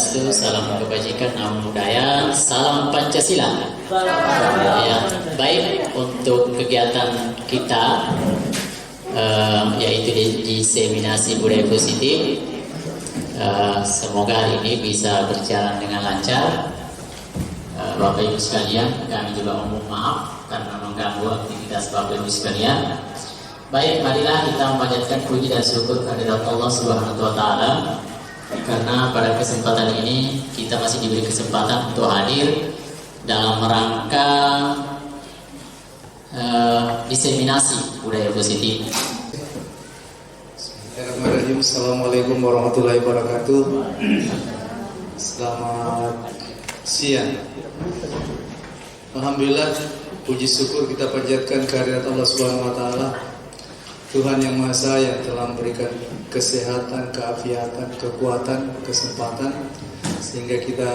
Swastiastu, salam kebajikan, namo buddhaya, salam Pancasila. Ya, baik, untuk kegiatan kita yaitu diseminasi budaya positif, semoga hari ini bisa berjalan dengan lancar. Bapak Ibu sekalian, kami juga mohon maaf karena mengganggu aktivitas Bapak Ibu sekalian. Baik, marilah kita memanjatkan puji dan syukur kehadirat Allah Subhanahu wa taala karena pada kesempatan ini kita masih diberi kesempatan untuk hadir dalam rangka diseminasi budaya positif. Bismillahirrahmanirrahim. Assalamualaikum warahmatullahi wabarakatuh. Selamat siang. Alhamdulillah, puji syukur kita panjatkan kehadirat Allah Subhanahu wa taala, Tuhan yang Maha Esa yang telah memberikan kesehatan, keafiatan, kekuatan, kesempatan sehingga kita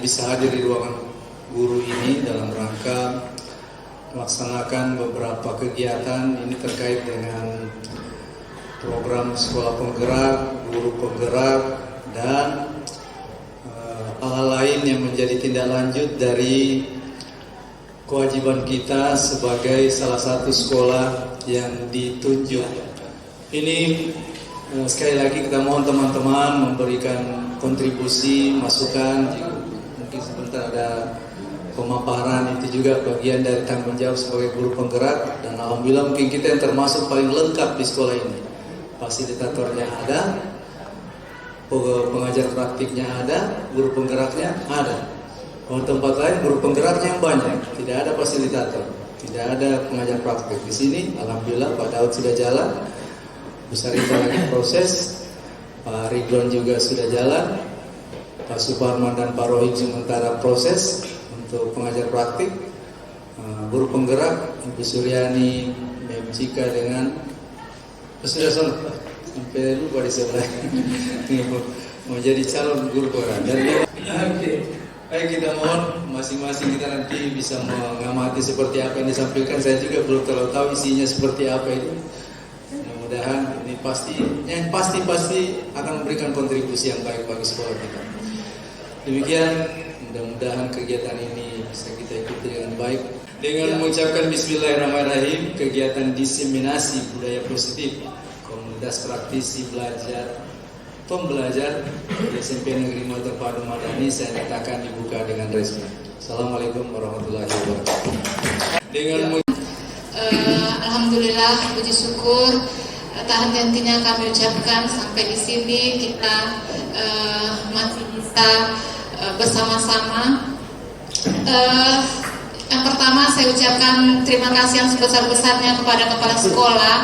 bisa hadir di ruangan guru ini dalam rangka melaksanakan beberapa kegiatan ini terkait dengan program sekolah penggerak, guru penggerak, dan hal-hal lain yang menjadi tindak lanjut dari kewajiban kita sebagai salah satu sekolah yang ditunjuk. Ini sekali lagi kita mohon teman-teman memberikan kontribusi, masukan. Mungkin sebentar ada pemaparan, itu juga bagian dari tanggung jawab sebagai guru penggerak. Dan alhamdulillah mungkin kita yang termasuk paling lengkap di sekolah ini. Fasilitatornya ada, pengajar praktiknya ada, guru penggeraknya ada. Kalau tempat lain guru penggeraknya yang banyak, tidak ada fasilitator, tidak ada pengajar praktik. Di sini alhamdulillah Pak Daud sudah jalan, Bu Sarita lagi proses, Pak Ridwan juga sudah jalan, Pak Suparman dan Pak Rohim sementara proses untuk pengajar praktik. Guru penggerak Ibu Suryani, Mbak Cika dengan sudah sampai lupa di sebelah mau jadi calon guru penggerak. Baik, kita mohon masing-masing kita nanti bisa mengamati seperti apa yang disampaikan. Saya juga belum terlalu tahu isinya seperti apa itu. Mudah-mudahan ini pasti akan memberikan kontribusi yang baik bagi sekolah kita. Demikian, mudah-mudahan kegiatan ini bisa kita ikuti dengan baik. Dengan mengucapkan Bismillahirrahmanirrahim, kegiatan diseminasi budaya positif komunitas praktisi pembelajar di SMP Negeri Terpadu Madani saya nyatakan dibuka dengan resmi. Assalamualaikum warahmatullahi wabarakatuh. Alhamdulillah, puji syukur tak henti-hentinya kami ucapkan sampai di sini kita masih bisa bersama-sama. Yang pertama saya ucapkan terima kasih yang sebesar-besarnya kepada kepala sekolah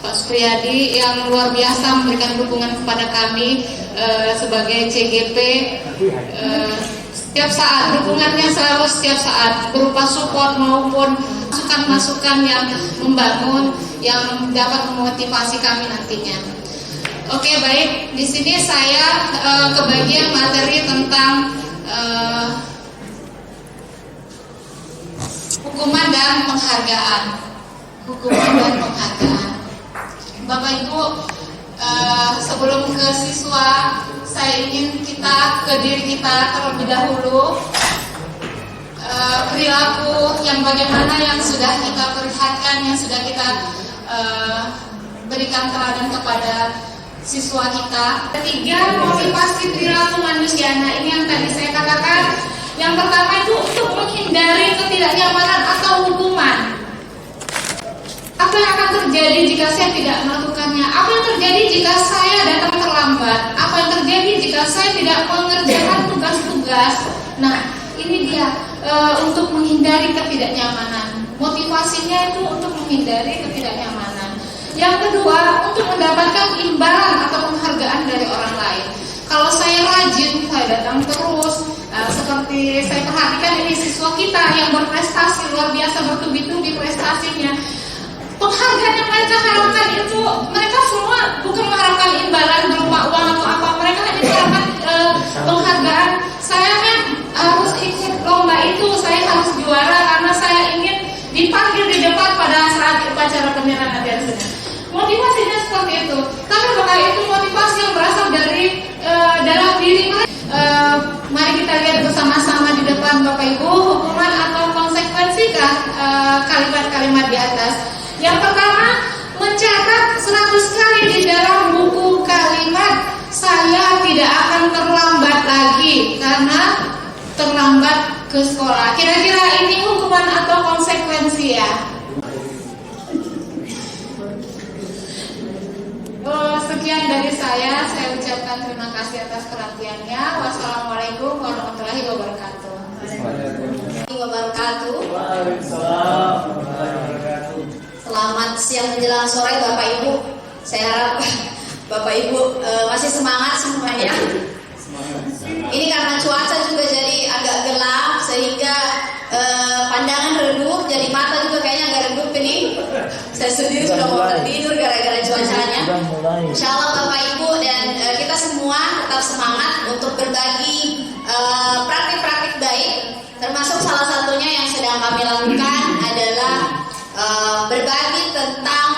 Pak Supriyadi yang luar biasa memberikan dukungan kepada kami sebagai CGP. Setiap saat dukungannya selalu setiap saat berupa support maupun masukan-masukan yang membangun yang dapat memotivasi kami nantinya. Oke, baik, di sini saya kebagian materi tentang hukuman dan penghargaan. Bapak Ibu, sebelum ke siswa, saya ingin kita ke diri kita terlebih dahulu. Perilaku yang bagaimana yang sudah kita perlihatkan, yang sudah kita berikan teladan kepada siswa kita. Ketiga, motivasi perilaku manusia. Nah, ini yang tadi saya katakan. Yang pertama itu untuk menghindari ketidaknyamanan atau hukuman. Apa yang akan terjadi jika saya tidak melakukannya? Apa yang terjadi jika saya datang terlambat? Apa yang terjadi jika saya tidak mengerjakan tugas-tugas? Nah, ini dia untuk menghindari ketidaknyamanan. Motivasinya itu untuk menghindari ketidaknyamanan. Yang kedua, untuk mendapatkan imbalan atau penghargaan dari orang lain. Kalau saya rajin, saya datang terus, seperti saya perhatikan ini siswa kita yang berprestasi luar biasa, bertubi-tubi prestasinya. Penghargaan yang mereka harapkan itu, mereka semua bukan mengharapkan imbalan berupa uang atau apa, mereka hanya mengharapkan penghargaan. Saya harus ikut lomba itu, saya harus juara karena saya ingin dipanggil di depan pada saat upacara penyerahan hadiah. Motivasinya seperti itu. Tapi apakah itu motivasi yang berasal dari dalam diri mereka? lagi karena terlambat ke sekolah. Kira-kira ini hukuman atau konsekuensi ya? Sekian dari saya ucapkan terima kasih atas perhatiannya. Wassalamualaikum warahmatullahi wabarakatuh. Selamat siang menjelang sore Bapak Ibu. Saya harap Bapak Ibu masih semangat semuanya. Ini karena cuaca juga jadi agak gelap sehingga pandangan redup, jadi mata juga kayaknya agak redup ini. Saya sendiri sudah mau tertidur gara-gara cuacanya. Insya Allah Bapak Ibu dan kita semua tetap semangat untuk berbagi praktik-praktik baik. Termasuk salah satunya yang sedang kami lakukan adalah berbagi tentang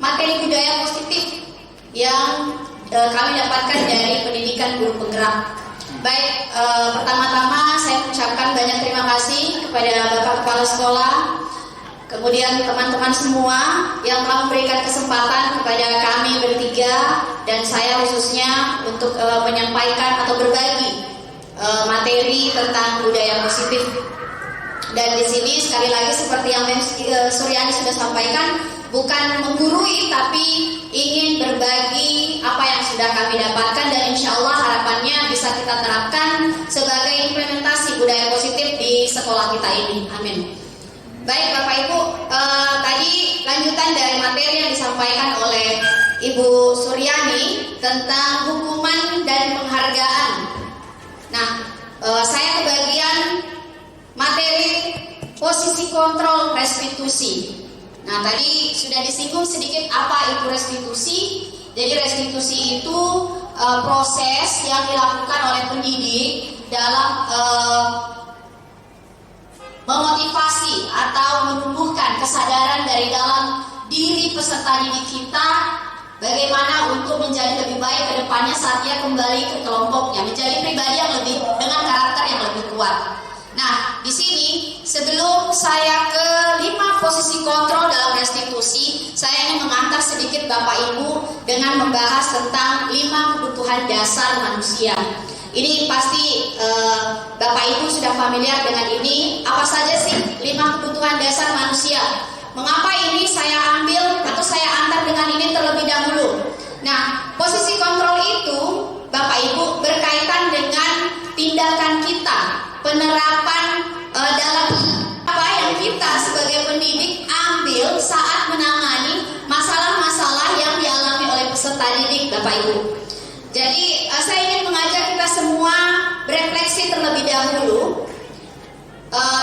materi budaya positif yang kami dapatkan dari pendidikan guru penggerak. Baik, pertama-tama saya ucapkan banyak terima kasih kepada Bapak Kepala Sekolah, kemudian teman-teman semua yang telah memberikan kesempatan kepada kami bertiga dan saya khususnya untuk menyampaikan atau berbagi materi tentang budaya positif. Dan di sini sekali lagi seperti yang Mem Suryani sudah sampaikan, bukan menggurui tapi ingin berbagi apa yang sudah kami dapatkan dan insya Allah harapannya bisa kita terapkan sebagai implementasi budaya positif di sekolah kita ini. Amin. Baik Bapak Ibu, tadi lanjutan dari materi yang disampaikan oleh Ibu Suryani tentang hukuman dan penghargaan. Nah, saya kebagian materi posisi kontrol restitusi. Nah, tadi sudah disinggung sedikit apa itu restitusi. Jadi restitusi itu proses yang dilakukan oleh pendidik dalam memotivasi atau menumbuhkan kesadaran dari dalam diri peserta didik kita bagaimana untuk menjadi lebih baik ke depannya saat dia kembali ke kelompoknya, menjadi pribadi yang lebih dengan karakter yang lebih kuat. Nah, di sini sebelum saya ke 5 posisi kontrol dalam restitusi, saya ingin mengantar sedikit Bapak Ibu dengan membahas tentang 5 kebutuhan dasar manusia. Ini pasti Bapak Ibu sudah familiar dengan ini. Apa saja sih 5 kebutuhan dasar manusia? Mengapa ini saya ambil atau saya antar dengan ini terlebih dahulu? Nah, posisi kontrol itu Bapak Ibu berkaitan dengan tindakan kita, penerapan dalam apa yang kita sebagai pendidik ambil saat menangani masalah-masalah yang dialami oleh peserta didik Bapak Ibu. Jadi saya ingin mengajak kita semua berefleksi terlebih dahulu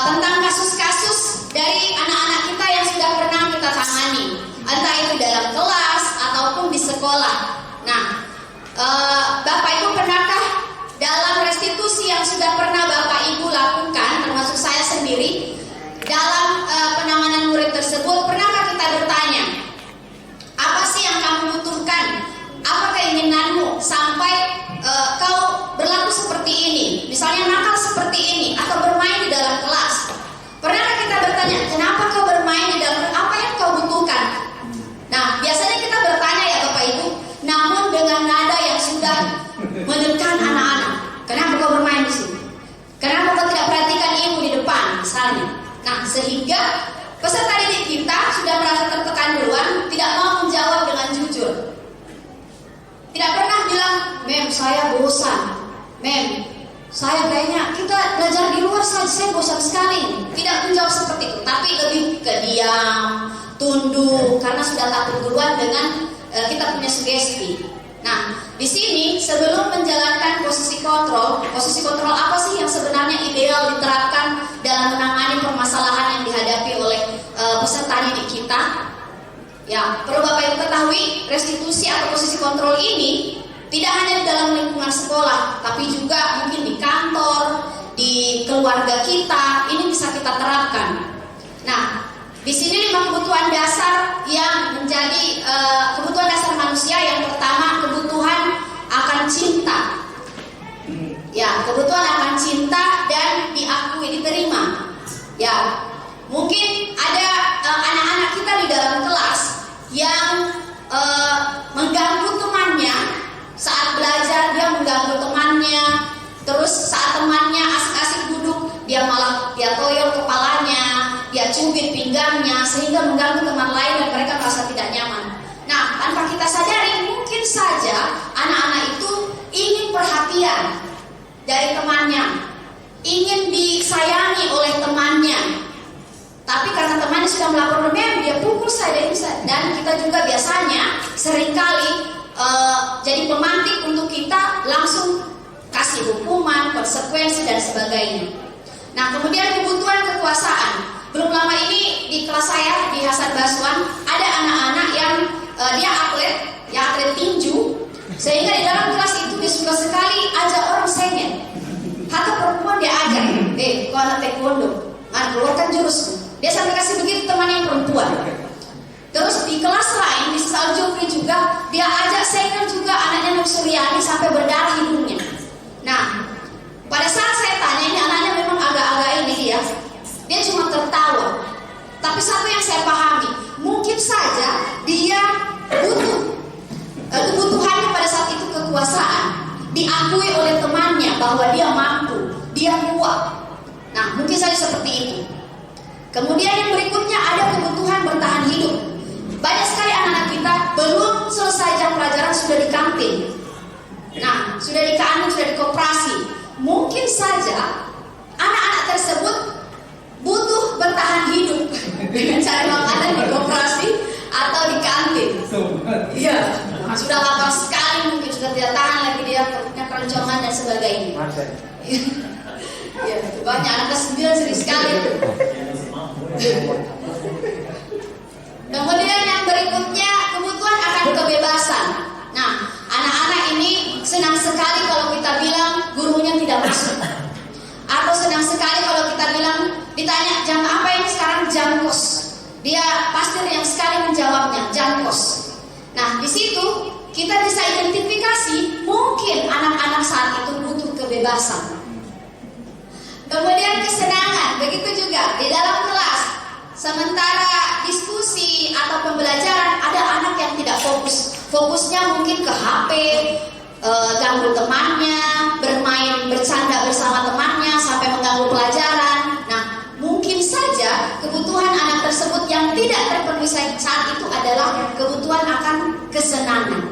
tentang kasus-kasus dari anak-anak kita yang sudah pernah kita tangani, entah itu dalam kelas ataupun di sekolah. Nah, Bapak Ibu pernahkah dalam restitusi yang sudah pernah Bapak Ibu lakukan, termasuk saya sendiri, dalam penanganan murid tersebut, pernahkah kita bertanya, apa sih yang kamu butuhkan? Apa keinginanmu sampai kau berlaku seperti ini? Misalnya nakal seperti ini, atau bermain di dalam kelas. Pernahkah kita bertanya, kenapa kau bermain di dalam kelas? Apa yang kau butuhkan? Nah, biasanya kita bertanya ya Bapak Ibu, namun dengan nada yang sudah menekan anak-anak. Kenapa kau bermain di sini? Kenapa kau tidak perhatikan ibu di depan, misalnya? Nah, sehingga peserta didik kita sudah merasa tertekan duluan, tidak mau menjawab dengan jujur. Tidak pernah bilang, Mem, saya bosan. Mem, saya kayaknya kita belajar di luar saja, saya bosan sekali. Tidak menjawab seperti itu, tapi lebih ke diam, tunduk, karena sudah takut duluan dengan kita punya sugesti. Nah, di sini sebelum menjalankan posisi kontrol apa sih yang sebenarnya ideal diterapkan dalam menangani permasalahan yang dihadapi oleh peserta didik kita? Ya, perlu Bapak Ibu ketahui, restitusi atau posisi kontrol ini tidak hanya di dalam lingkungan sekolah, tapi juga mungkin di kantor, di keluarga kita, ini bisa kita terapkan. Nah, di sini 5 kebutuhan dasar yang menjadi kebutuhan dasar manusia. Yang pertama, kebutuhan akan cinta. Ya, kebutuhan akan cinta dan diakui, diterima. Ya, mungkin ada anak-anak kita di dalam kelas yang mengganggu temannya saat belajar, dia mengganggu temannya. Terus mengganggu teman lain dan mereka merasa tidak nyaman. Nah, tanpa kita sadari, mungkin saja anak-anak itu ingin perhatian dari temannya, ingin disayangi oleh temannya. Tapi karena temannya sudah melakukan remeh, dia pukul saya dan kita juga biasanya seringkali jadi pemantik untuk kita langsung kasih hukuman, konsekuensi dan sebagainya. Nah, kemudian kebutuhan kekuasaan. Belum lama ini di kelas saya di Hasan Baswan ada anak-anak yang dia atlet tinju, sehingga di dalam kelas itu dia suka sekali ajak orang sengit. Atau perempuan dia ajak, kau anak taekwondo, keluarkan jurusmu. Dia sampai kasih begitu teman yang perempuan. Terus di kelas lain di Saljufri juga dia ajak sengit juga anaknya Nur Suryani sampai berdarah hidungnya. Nah, pada saat saya tanya, ini anaknya memang agak-agak ini dia cuma tertawa. Tapi satu yang saya pahami, mungkin saja dia butuh kebutuhannya pada saat itu kekuasaan, diakui oleh temannya bahwa dia mampu, dia kuat. Nah, mungkin saja seperti itu. Kemudian yang berikutnya ada kebutuhan bertahan hidup. Banyak sekali anak-anak kita belum selesai jam pelajaran sudah di kantin. Nah, sudah di kantin, sudah di koperasi. Mungkin saja anak-anak tersebut butuh bertahan hidup dengan cari makanan di koperasi atau di kantin. Iya, sudah lapar sekali, mungkin sudah tidak tahan lagi, dia perutnya keroncongan dan sebagainya. Iya, banyak anak kelas 9 sering sekali. Kemudian yang berikutnya kebutuhan akan kebebasan. Nah, anak-anak ini senang sekali kalau kita bilang gurunya tidak masuk, atau senang sekali kalau kita bilang ditanya jam apa ini sekarang, jam kos. Dia pasti yang sekali menjawabnya jam kos. Nah, di situ kita bisa identifikasi mungkin anak-anak saat itu butuh kebebasan. Kemudian kesenangan, begitu juga di dalam kelas. Sementara diskusi atau pembelajaran ada anak yang tidak fokus. Fokusnya mungkin ke HP, ganggu temannya, bermain, bercanda bersama temannya sampai mengganggu pelajaran. Nah, mungkin saja kebutuhan anak tersebut yang tidak terpenuhi saat itu adalah kebutuhan akan kesenangan.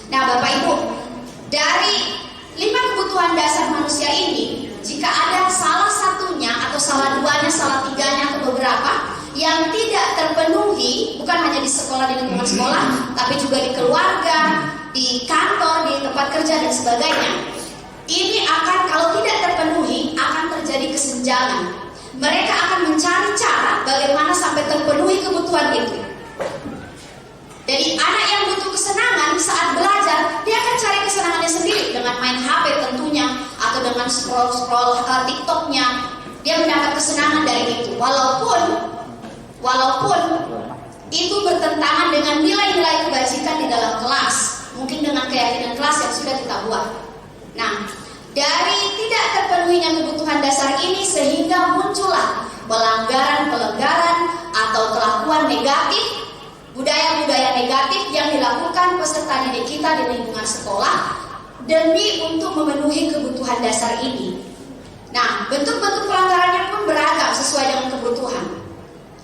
Nah, Bapak Ibu, dari 5 kebutuhan dasar manusia ini, jika ada salah satunya atau salah duanya, salah tiganya atau beberapa yang tidak terpenuhi, bukan hanya di sekolah, di lingkungan sekolah, tapi juga di keluarga, di kantor, di tempat kerja dan sebagainya, ini akan, kalau tidak terpenuhi, akan terjadi kesenjangan. Mereka akan mencari cara bagaimana sampai terpenuhi kebutuhan itu. Jadi anak yang butuh kesenangan saat belajar, dia akan cari kesenangannya sendiri dengan main HP tentunya, atau dengan scroll TikToknya. Dia mendapat kesenangan dari itu, walaupun itu bertentangan dengan nilai-nilai kebajikan di dalam kelas, mungkin dengan keyakinan kelas yang sudah kita buat. Nah, dari tidak terpenuhinya kebutuhan dasar ini sehingga muncullah pelanggaran-pelanggaran atau kelakuan negatif, budaya-budaya negatif yang dilakukan peserta didik kita di lingkungan sekolah demi untuk memenuhi kebutuhan dasar ini. Nah, bentuk-bentuk pelanggarannya pun beragam sesuai dengan kebutuhan.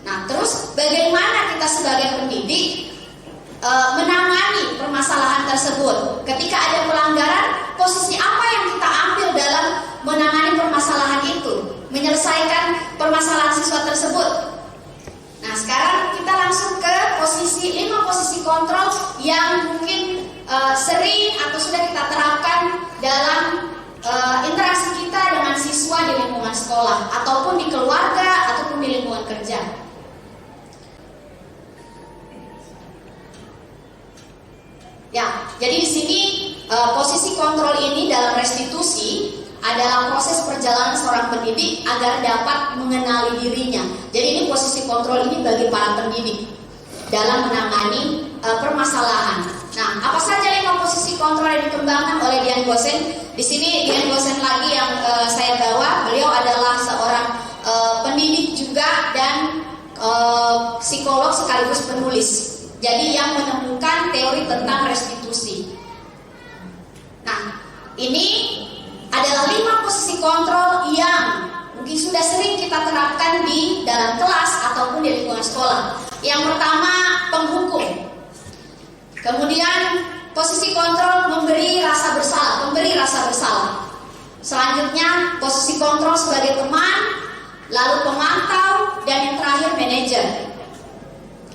Nah, terus bagaimana kita sebagai pendidik menangani permasalahan tersebut? Ketika ada pelanggaran, posisi apa yang kita ambil dalam menangani permasalahan itu, menyelesaikan permasalahan siswa tersebut? Nah, sekarang kita langsung ke 5 posisi kontrol yang mungkin sering atau sudah kita terapkan dalam interaksi kita dengan siswa di lingkungan sekolah, ataupun di keluarga, ataupun di lingkungan kerja. Ya, jadi di sini posisi kontrol ini dalam restitusi adalah proses perjalanan seorang pendidik agar dapat mengenali dirinya. Jadi ini posisi kontrol ini bagi para pendidik dalam menangani permasalahan. Nah, apa saja 5 posisi kontrol yang dikembangkan oleh Dian Gosen? Di sini Dian Gosen lagi yang saya bawa. Beliau adalah seorang pendidik juga dan psikolog sekaligus penulis. Jadi yang menemukan teori tentang restitusi. Nah, ini adalah 5 posisi kontrol yang mungkin sudah sering kita terapkan di dalam kelas atau ataupun di lingkungan sekolah. Yang pertama, penghukum. Kemudian posisi kontrol memberi rasa bersalah. Selanjutnya posisi kontrol sebagai teman, lalu pemantau, dan yang terakhir manajer.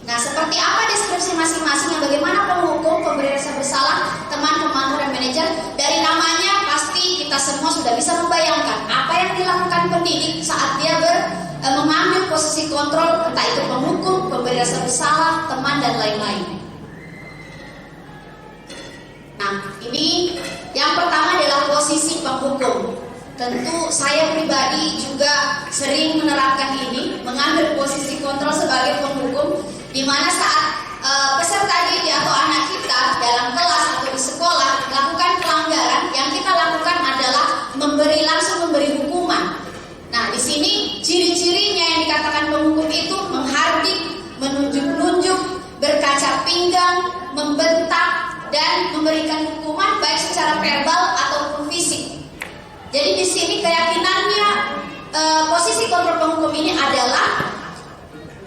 Nah, seperti apa deskripsi masing-masing yang bagaimana penghukum, pemberi rasa bersalah, teman, pemantau, dan manajer? Dari namanya pasti kita semua sudah bisa membayangkan apa yang dilakukan pendidik saat dia mengambil posisi kontrol, entah itu penghukum, pemberi rasa bersalah, teman, dan lain-lain. Nah, ini yang pertama adalah posisi penghukum. Tentu saya pribadi juga sering menerapkan ini, mengambil posisi kontrol sebagai penghukum, di mana saat peserta didik atau anak kita dalam kelas atau di sekolah melakukan pelanggaran, yang kita lakukan adalah langsung memberi hukuman. Nah, di sini ciri-cirinya yang dikatakan penghukum itu menghardik, menunjuk-nunjuk, berkaca pinggang, membentak, dan memberikan hukuman baik secara verbal ataupun fisik. Jadi di sini keyakinannya posisi kontrol penghukum ini adalah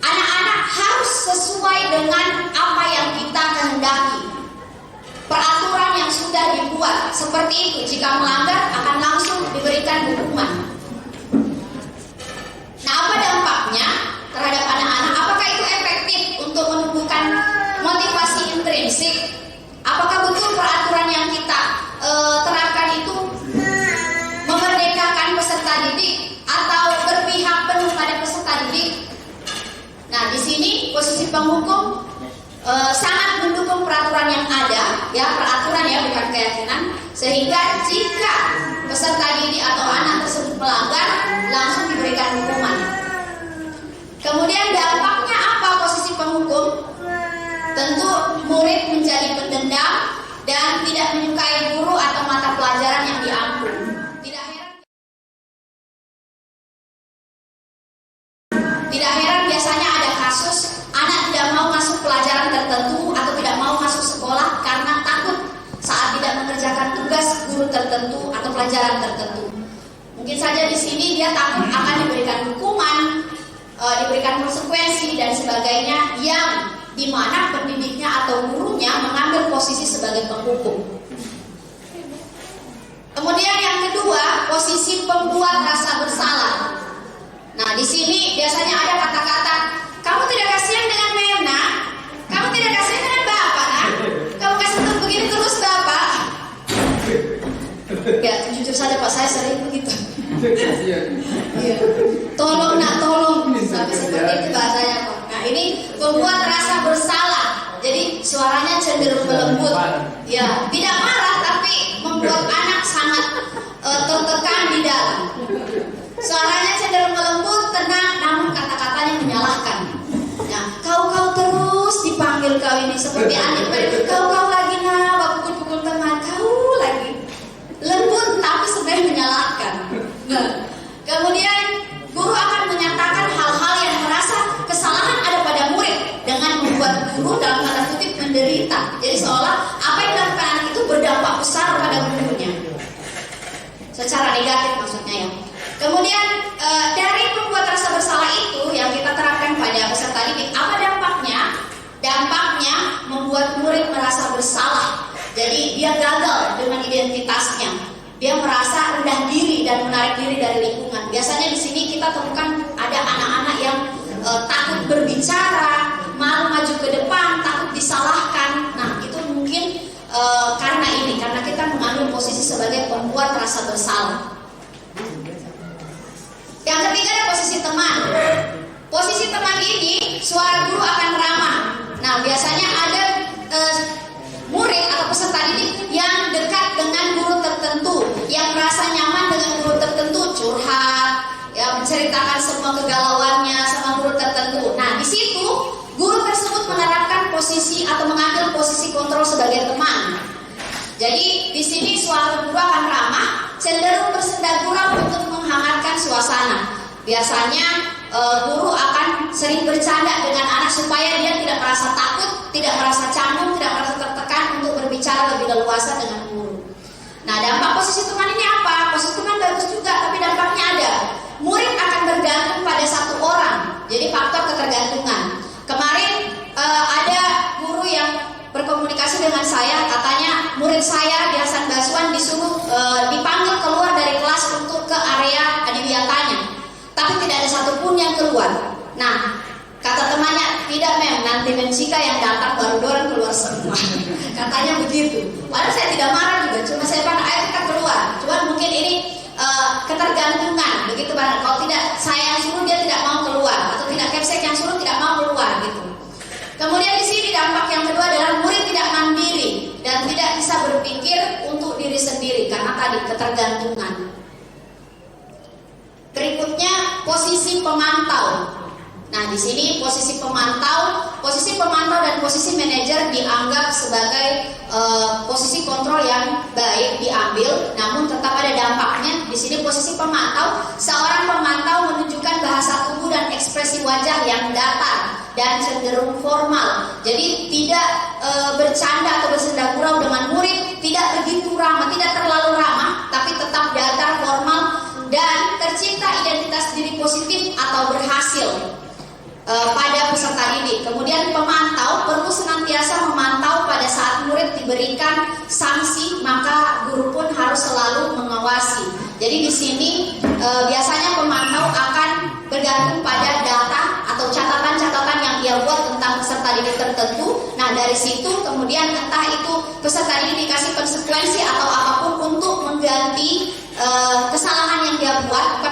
anak-anak harus sesuai dengan apa yang kita kehendaki. Peraturan yang sudah dibuat seperti itu, jika melanggar akan langsung diberikan hukuman. Nah, apa dampaknya terhadap anak-anak? Apakah itu efektif untuk menumbuhkan motivasi intrinsik? Apakah betul peraturan yang kita terapkan itu memerdekakan peserta didik atau berpihak penuh pada peserta didik? Nah, di sini posisi penghukum sangat mendukung peraturan yang ada, ya, peraturan ya, bukan keyakinan, sehingga jika peserta didik atau anak tersebut melanggar, langsung diberikan hukuman. Kemudian dampaknya apa posisi penghukum? Tentu murid menjadi pendendam dan tidak menyukai guru atau mata pelajaran yang diampun. Tidak heran biasanya ada kasus anak tidak mau masuk pelajaran tertentu atau tidak mau masuk sekolah karena takut saat tidak mengerjakan tugas guru tertentu atau pelajaran tertentu. Mungkin saja di sini dia takut akan diberikan hukuman, diberikan konsekuensi dan sebagainya, yang di mana pendidiknya atau gurunya mengambil posisi sebagai penghukum. Kemudian yang kedua, posisi pembuat rasa bersalah. Nah, di sini biasanya ada kata-kata, kamu tidak kasihan dengan Mena, kamu tidak kasihan dengan Bapak, kan? Kamu kasih tuh begini terus Bapak. Ya, jujur saja Pak, saya sering begitu. Iya. Tolong nak, tolong. Sampai seperti itu bahasanya Pak. Nah, ini membuat rasa bersalah. Jadi suaranya cenderung melembut. Ya, tidak marah tapi membuat anak sangat tertekan di dalam. Suaranya cenderung melembut, tenang, namun kata-katanya menyalahkan. Nah, kau terus dipanggil kau ini seperti adik beradik. Kau lagi nak, bapak pukul teman kau lagi. Lembut tapi sebenarnya menyalahkan. Nah, kemudian guru akan menyatakan hal-hal yang merasa kesalahan ada pada murid dengan membuat guru dalam tanda kutip menderita. Jadi seolah apa yang dilakukan anak itu berdampak besar pada gurunya. Secara negatif maksudnya ya. Kemudian dari pembuat rasa bersalah itu yang kita terapkan pada peserta didik, apa dampaknya? Dampaknya membuat murid merasa bersalah. Jadi dia gagal dengan identitasnya. Dia merasa rendah diri dan menarik diri dari lingkungan. Biasanya di sini kita temukan ada anak-anak yang takut berbicara, malu maju ke depan, takut disalahkan. Nah, itu mungkin karena kita mengambil posisi sebagai pembuat rasa bersalah. Yang ketiga ada posisi teman. Posisi teman ini suara guru akan ramah. Nah, biasanya ada murid atau peserta didik yang dekat dengan guru tertentu, yang merasa nyaman dengan guru tertentu, curhat, ya, menceritakan semua kegalauannya sama guru tertentu. Nah, di situ guru tersebut menerapkan posisi atau mengambil posisi kontrol sebagai teman. Jadi di sini suara guru akan ramah, cenderung bersenda gurau untuk menghangatkan suasana. Biasanya guru akan sering bercanda dengan anak supaya dia tidak merasa takut, tidak merasa canggung, tidak merasa tertekan untuk berbicara lebih leluasa dengan guru. Nah, dampak posisi teman ini apa? Posisi teman bagus juga, tapi dampaknya ada. Murid akan bergantung pada satu orang. Jadi faktor ketergantungan keluar. Nah, kata temannya, tidak mem, nanti Mensika yang datang baru dorong keluar semua. Katanya begitu. Padahal saya tidak marah juga, cuma saya bilang ayo kita keluar. Cuma mungkin ini ketergantungan, begitu barang. Kalau tidak saya yang suruh dia tidak mau keluar, atau tidak Kepsek yang suruh tidak mau keluar gitu. Kemudian di sini dampak yang kedua adalah murid tidak mandiri dan tidak bisa berpikir untuk diri sendiri karena tadi ketergantungan. Berikutnya posisi pemantau. Nah, di sini posisi pemantau dan posisi manajer dianggap sebagai posisi kontrol yang baik diambil, namun tetap ada dampaknya. Di sini posisi pemantau, seorang pemantau menunjukkan bahasa tubuh dan ekspresi wajah yang datar dan cenderung formal. Jadi tidak bercanda atau bersenda gurau dengan murid, tidak begitu ramah, tidak terlalu ramah, tapi tetap datar, formal dan tercipta identitas diri positif atau berhasil pada peserta didik. Kemudian pemantau perlu senantiasa memantau pada saat murid diberikan sanksi, maka guru pun harus selalu mengawasi. Jadi di sini biasanya pemantau akan bergantung pada data atau catatan-catatan yang dia buat tentang peserta didik tertentu. Nah, dari situ kemudian entah itu peserta didik dikasih konsekuensi atau apapun untuk mengganti kesalahan yang dia buat,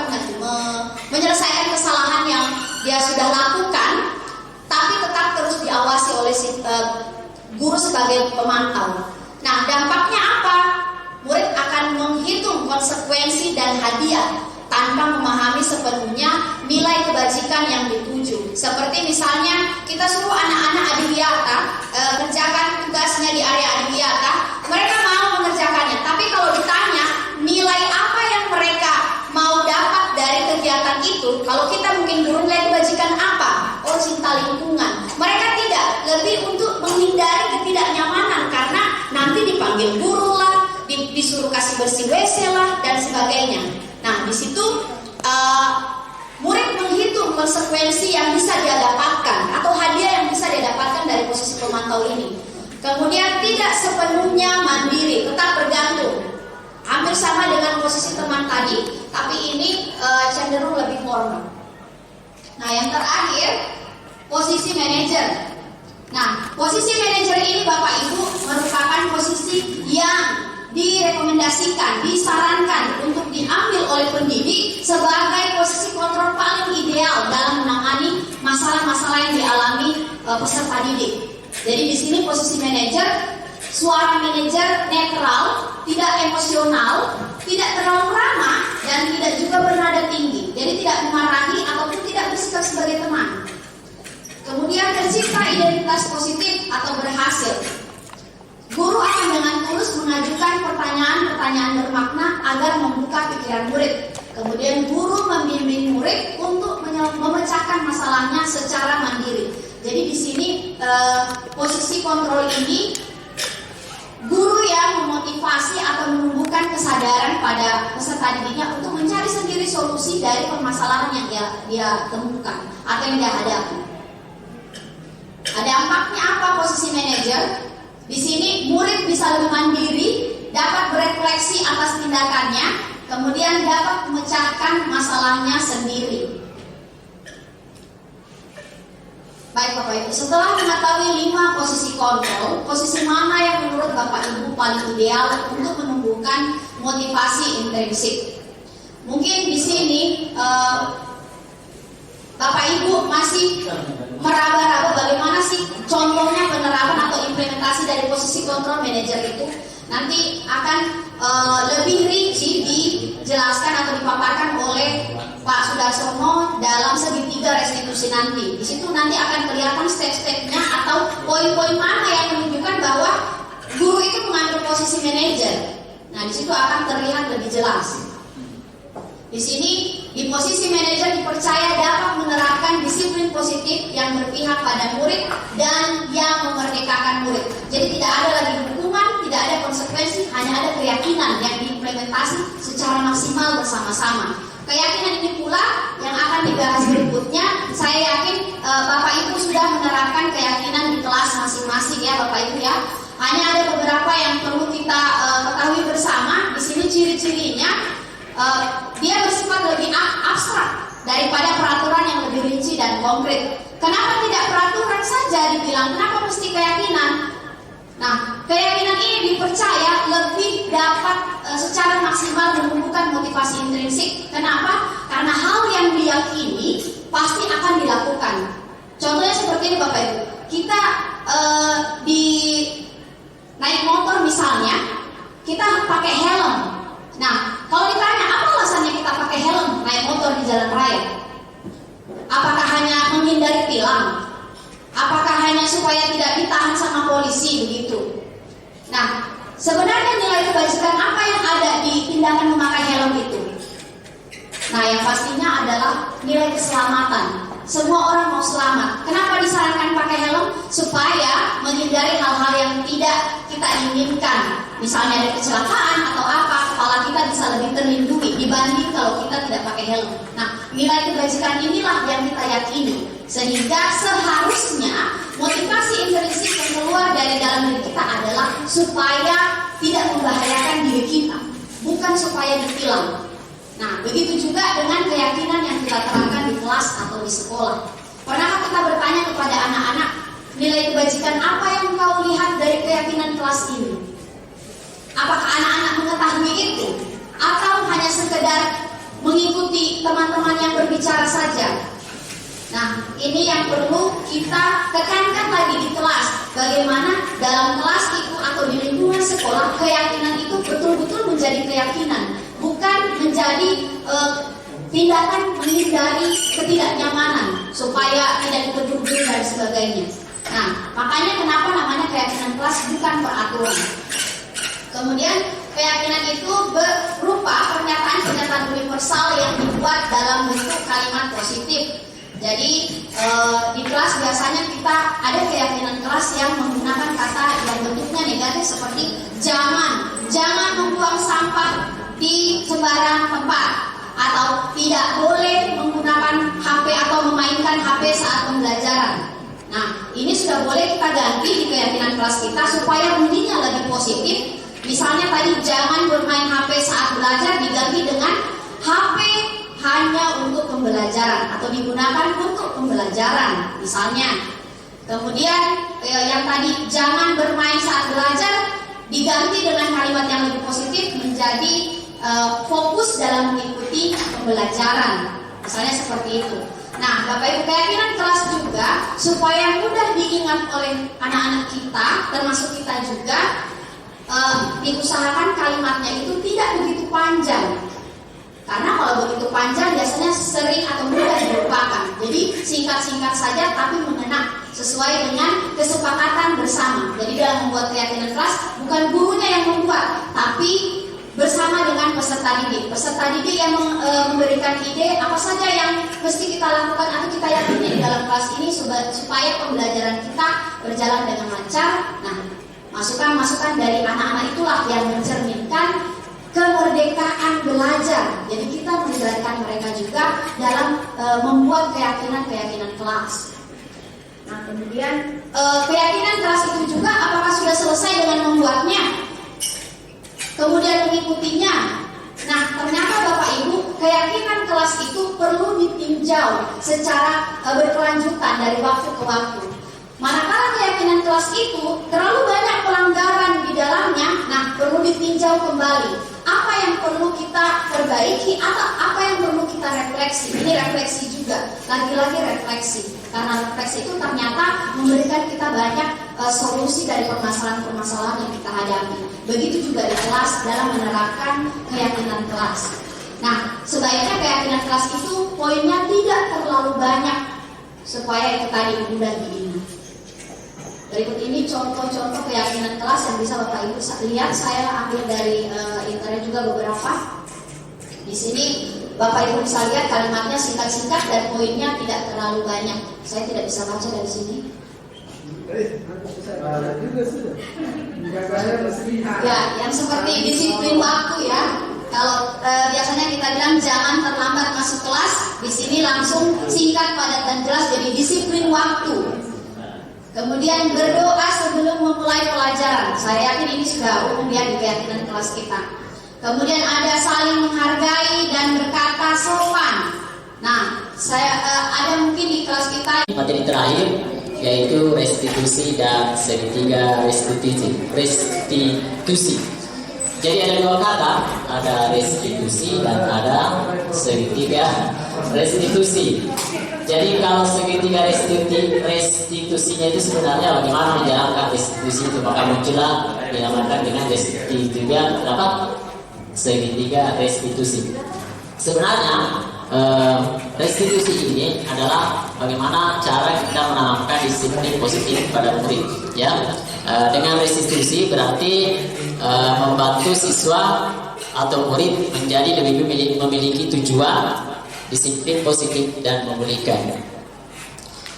menyelesaikan kesalahan yang dia sudah lakukan, tapi tetap terus diawasi oleh guru sebagai pemantau. Nah, dampaknya apa? Murid akan menghitung konsekuensi dan hadiah tanpa memahami sepenuhnya nilai kebajikan yang dituju. Seperti misalnya kita suruh anak-anak adiwiyata kerjakan tugasnya di area adiwiyata, mereka mau mengerjakannya, tapi kalau ditanya nilai apa yang mereka mau dapat dari kegiatan itu, kalau kita mungkin guru nilai kebajikan apa? Oh, cinta lingkungan. Mereka tidak, lebih untuk menghindari ketidaknyamanan karena nanti dipanggil guru lah, disuruh kasih bersih WC lah dan sebagainya. Nah, di situ murid menghitung konsekuensi yang bisa dia dapatkan atau hadiah yang bisa dia dapatkan dari posisi pemantau ini. Kemudian tidak sepenuhnya mandiri, tetap bergantung. Hampir sama dengan posisi teman tadi, tapi ini cenderung lebih formal. Nah, yang terakhir, posisi manajer. Nah, posisi manajer ini Bapak Ibu merupakan posisi yang direkomendasikan, disarankan untuk diambil oleh pendidik sebagai posisi kontrol paling ideal dalam menangani masalah-masalah yang dialami peserta didik. Jadi di sini posisi manajer, suara manajer netral, tidak emosional, tidak terlalu ramah, dan tidak juga bernada tinggi. Jadi tidak memarahi ataupun tidak bersikap sebagai teman. Kemudian tercipta identitas positif atau berhasil. Guru akan dengan tulus mengajukan pertanyaan-pertanyaan bermakna agar membuka pikiran murid. Kemudian guru membimbing murid untuk memecahkan masalahnya secara mandiri. Jadi di sini posisi kontrol ini guru yang memotivasi atau menumbuhkan kesadaran pada peserta didiknya untuk mencari sendiri solusi dari permasalahan yang dia temukan atau yang dia hadapi. Dampaknya apa posisi manajer? Di sini murid bisa lebih mandiri, dapat berefleksi atas tindakannya, kemudian dapat memecahkan masalahnya sendiri. Baik Bapak Ibu, setelah mengetahui 5 posisi kontrol, posisi mana yang menurut Bapak Ibu paling ideal untuk menumbuhkan motivasi intrinsik? Mungkin di sini Bapak Ibu masih meraba-raba bagaimana sih contohnya penerapan atau implementasi dari posisi kontrol manajer itu. Nanti akan lebih rinci dijelaskan atau dipaparkan oleh Pak Sudarsono dalam segitiga restitusi nanti. Di situ nanti akan kelihatan step-stepnya atau poin-poin mana yang menunjukkan bahwa guru itu mengambil posisi manajer. Nah, di situ akan terlihat lebih jelas. Di sini di posisi manajer dipercaya dapat menerapkan disiplin positif yang berpihak pada murid dan yang memerdekakan murid. Jadi tidak ada lagi hukuman, tidak ada konsekuensi, hanya ada keyakinan yang diimplementasi secara maksimal bersama-sama. Keyakinan ini pula yang akan dibahas berikutnya. Saya yakin Bapak Ibu sudah menerapkan keyakinan di kelas masing-masing ya Bapak Ibu ya. Hanya ada beberapa yang perlu kita ketahui bersama. Di sini ciri-cirinya dia bersifat lebih abstrak. daripada peraturan yang lebih rinci dan konkret. Kenapa tidak peraturan saja dibilang? Kenapa mesti keyakinan? Nah, keyakinan ini dipercaya lebih dapat secara maksimal menumbuhkan motivasi intrinsik. Kenapa? Karena hal yang diyakini pasti akan dilakukan. Contohnya seperti ini Bapak Ibu. Kita di naik motor misalnya, kita pakai helm. Nah, kalau ditanya apa alasannya kita pakai helm naik motor di jalan raya? Apakah hanya menghindari tilang? Apakah hanya supaya tidak ditahan sama polisi begitu? Nah, sebenarnya nilai kebajikan apa yang ada di tindakan memakai helm itu? Nah, yang pastinya adalah nilai keselamatan. Semua orang mau selamat. Kenapa disarankan pakai helm? Supaya menghindari hal-hal yang tidak kita inginkan. Misalnya ada kecelakaan atau apa, kepala kita bisa lebih terlindungi dibanding kalau kita tidak pakai helm. Nah, nilai kebajikan inilah yang kita yakini. Sehingga seharusnya motivasi intrinsik yang keluar dari dalam diri kita adalah supaya tidak membahayakan diri kita, bukan supaya ditilang. Nah, begitu juga dengan keyakinan yang kita terangkan di kelas atau di sekolah. Pernahkah kita bertanya kepada anak-anak, nilai kebajikan apa yang kau lihat dari keyakinan kelas ini? Apakah anak-anak mengetahui itu? Atau hanya sekedar mengikuti teman-teman yang berbicara saja? Nah, ini yang perlu kita tekankan lagi di kelas. Bagaimana dalam kelas itu atau di lingkungan sekolah, keyakinan itu betul-betul menjadi keyakinan, bukan menjadi tindakan menghindari ketidaknyamanan supaya tidak ditegur dan sebagainya. Nah, makanya kenapa namanya keyakinan kelas bukan peraturan. Kemudian keyakinan itu berupa pernyataan-pernyataan universal yang dibuat dalam bentuk kalimat positif. Jadi di kelas biasanya kita ada keyakinan kelas yang menggunakan kata yang bentuknya negatif seperti jangan membuang sampah di sembarang tempat, atau tidak boleh menggunakan HP atau memainkan HP saat pembelajaran. Nah, ini sudah boleh kita ganti di keyakinan kelas kita supaya bunyinya lebih positif. Misalnya tadi jangan bermain HP saat belajar diganti dengan HP hanya untuk pembelajaran atau digunakan untuk pembelajaran misalnya. Kemudian yang tadi jangan bermain saat belajar diganti dengan kalimat yang lebih positif menjadi fokus dalam mengikuti pembelajaran, misalnya seperti itu. Nah, Bapak Ibu, keyakinan kelas juga supaya mudah diingat oleh anak-anak kita, termasuk kita juga, diusahakan kalimatnya itu tidak begitu panjang. Karena kalau begitu panjang biasanya sering atau mudah dilupakan. Jadi singkat-singkat saja tapi mengena sesuai dengan kesepakatan bersama. Jadi dalam membuat keyakinan kelas bukan gurunya yang membuat, tapi bersama dengan peserta didik. Peserta didik yang memberikan ide apa saja yang mesti kita lakukan atau kita yakini di dalam kelas ini supaya pembelajaran kita berjalan dengan lancar. Nah, masukan-masukan dari anak-anak itulah yang mencerminkan kemerdekaan belajar. Jadi kita melibatkan mereka juga dalam membuat keyakinan kelas. Nah, kemudian keyakinan kelas itu juga apakah sudah selesai dengan membuatnya? Kemudian mengikutinya. Nah, ternyata Bapak Ibu, keyakinan kelas itu perlu ditinjau secara berkelanjutan dari waktu ke waktu. Manakala keyakinan kelas itu terlalu banyak pelanggaran di dalamnya, nah perlu ditinjau kembali. Apa yang perlu kita perbaiki atau apa yang perlu kita refleksi. Ini refleksi juga, lagi-lagi refleksi. Karena refleksi itu ternyata memberikan kita banyak solusi dari permasalahan-permasalahan yang kita hadapi. Begitu juga di kelas dalam menerapkan keyakinan kelas. Nah, sebaiknya keyakinan kelas itu poinnya tidak terlalu banyak supaya itu tadi mudah diingat. Berikut ini contoh-contoh keyakinan kelas yang bisa Bapak Ibu lihat. Saya ambil dari internet juga beberapa. Di sini Bapak Ibu bisa lihat kalimatnya singkat-singkat dan poinnya tidak terlalu banyak. Saya tidak bisa baca dari sini. Ya, yang seperti disiplin waktu ya. Kalau biasanya kita bilang jangan terlambat masuk kelas, di sini langsung singkat, padat dan jelas jadi disiplin waktu. Kemudian berdoa sebelum memulai pelajaran. Saya yakin ini sudah umum ya di keyakinan kelas kita. Kemudian ada saling menghargai dan berkata sopan. Nah, ada mungkin di kelas kita. Materi terakhir yaitu restitusi dan segitiga restitusi. Jadi ada dua kata, ada restitusi dan ada segitiga restitusi. Jadi kalau segitiga restitusinya itu sebenarnya bagaimana menjalankan restitusi itu, maka muncullah dinamakan dengan segitiga restitusi. Sebenarnya restitusi ini adalah bagaimana cara kita menanamkan disiplin positif pada murid. Ya, dengan restitusi berarti membantu siswa atau murid menjadi lebih memiliki tujuan, disiplin positif dan memulihkan.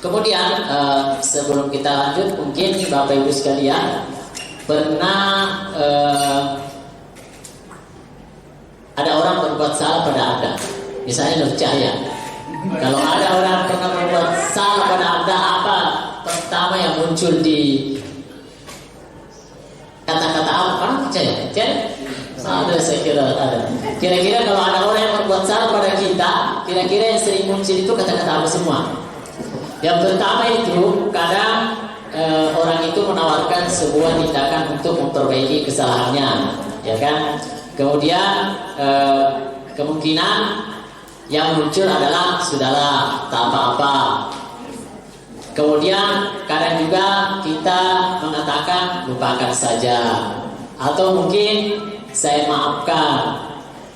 Kemudian sebelum kita lanjut, mungkin Bapak Ibu sekalian pernah ada orang berbuat salah pada Anda. Misalnya Nur Cahya. Kalau ada orang pernah berbuat salah pada Anda, apa pertama yang muncul di kata-kata apa? Percaya? Ada, saya kira ada. Kira-kira kalau ada orang yang berbuat salah pada kita, kira-kira yang sering muncul itu kata-kata apa semua? Yang pertama itu kadang orang itu menawarkan sebuah tindakan untuk memperbaiki kesalahannya, ya kan? Kemudian kemungkinan yang muncul adalah sudahlah, tak apa-apa. Kemudian kadang juga kita mengatakan lupakan saja, atau mungkin saya maafkan,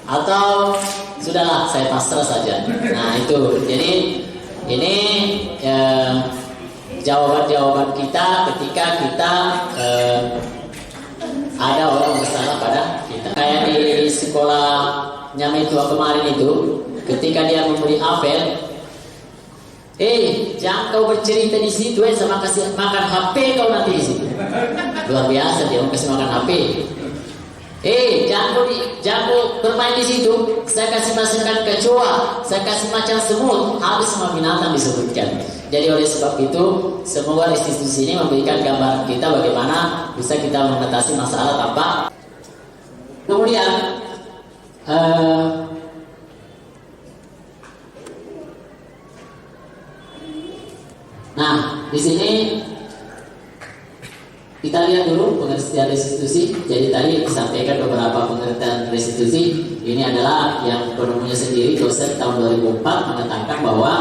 atau sudahlah saya pasrah saja. Nah itu, jadi ini jawaban-jawaban kita ketika kita ada orang bersalah pada kita. Kayak di sekolahnya Metua kemarin itu, ketika dia membeli apel, jangan kau bercerita di situ, sama kasih makan HP kau nanti di situ. Luar biasa dia mau kasih makan HP. Jangan bermain di situ. Saya kasih makan kecoa, saya kasih macan semut, habis semua binatang disebutkan. Jadi oleh sebab itu, semoga restitusi ini memberikan gambaran kita bagaimana bisa kita mengatasi masalah tanpa. Kemudian nah, di sini kita lihat dulu pengertian restitusi. Jadi tadi disampaikan beberapa pengertian restitusi. Ini adalah yang penemunya sendiri, dosen tahun 2004 mengatakan bahwa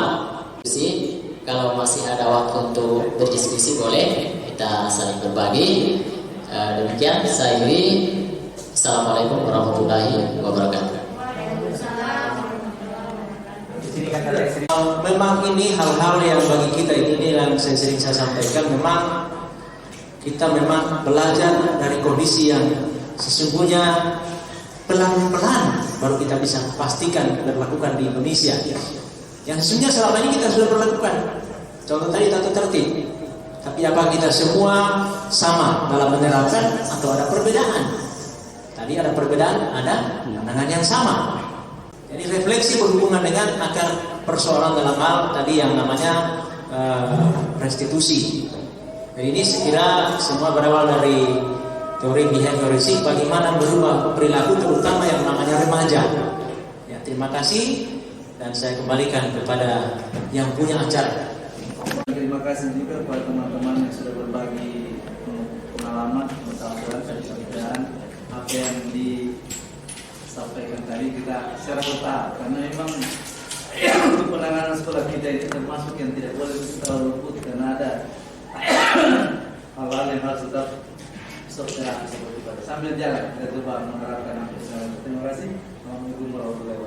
kalau masih ada waktu untuk berdiskusi boleh kita saling berbagi. Demikian saya akhiri. Assalamualaikum warahmatullahi wabarakatuh. Memang ini hal-hal yang bagi kita ini yang sering saya sampaikan, memang kita memang belajar dari kondisi yang sesungguhnya pelan-pelan baru kita bisa pastikan berlakukan di Indonesia. Yang sesungguhnya selama ini kita sudah berlakukan. Contoh tadi tata tertib. Tapi apa kita semua sama dalam menerapkan atau ada perbedaan? Tadi ada perbedaan, ada pandangan yang sama. Jadi refleksi berhubungan dengan akar persoalan dalam hal tadi yang namanya restitusi. Jadi ini sekira semua berawal dari teori behavioristik, bagaimana berubah perilaku terutama yang namanya remaja. Ya, terima kasih dan saya kembalikan kepada yang punya acara. Terima kasih juga kepada teman-teman yang sudah berbagi pengalaman, pengetahuan dan apa yang disampaikan tadi kita secara bertahap, karena memang untuk penanganan sekolah kita itu termasuk yang tidak boleh terlalu luput karena ada hal-hal yang harus tetap seperti pada sambil jalan kita coba menerapkan apa. Terima kasih. Assalamualaikum warahmatullahi wabarakatuh.